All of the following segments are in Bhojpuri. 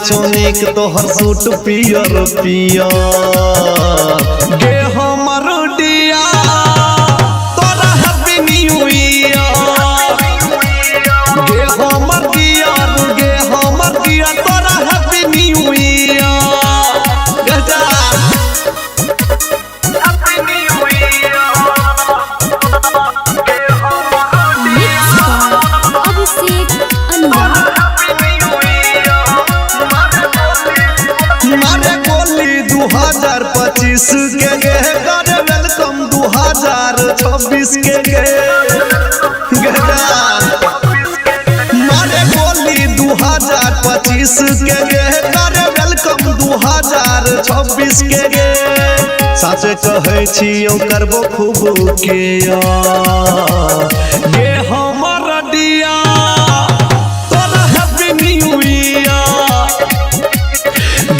चोनिक तोहर सूट पियर पियर गे हमर डिया तोरा हैप्पी न्यू ईयर गे हमर डियर गे हमर डिया तोरा हैप्पी न्यू ईयर गजा हैप्पी न्यू ईयर गे हमर अभिषेक अनुराग मारे गोली 2025 के गे कर वेलकम 2026 के गे मारे गोली 2025 के गे कर वेलकम 2026 के गे सच कहै छी करबो खूब के गे हमर डिया तोरा हैप्पी न्यू ईयर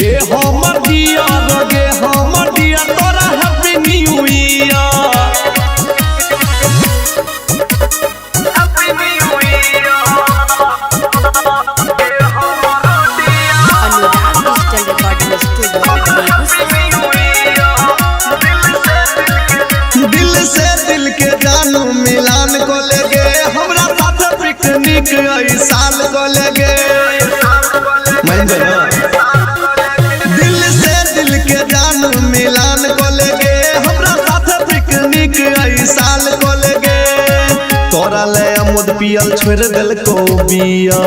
गे हमर डिया गे हमर डिया तोरा happy new year happy new year गे हमर डिया अनुराग डिजिटल रिकॉर्डिंग स्टूडियो दिल से दिल के जानू मिलान को ले गे हमरा साथ पिकनिक आई साल को ले गे दिल से दिल के जानू मिलान को ले गे हमरा साथ पिकनिक आई साल को ले गे तोरा ले अमुद पियल छोड़ दिल को बिया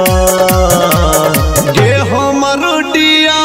गे हमर डिया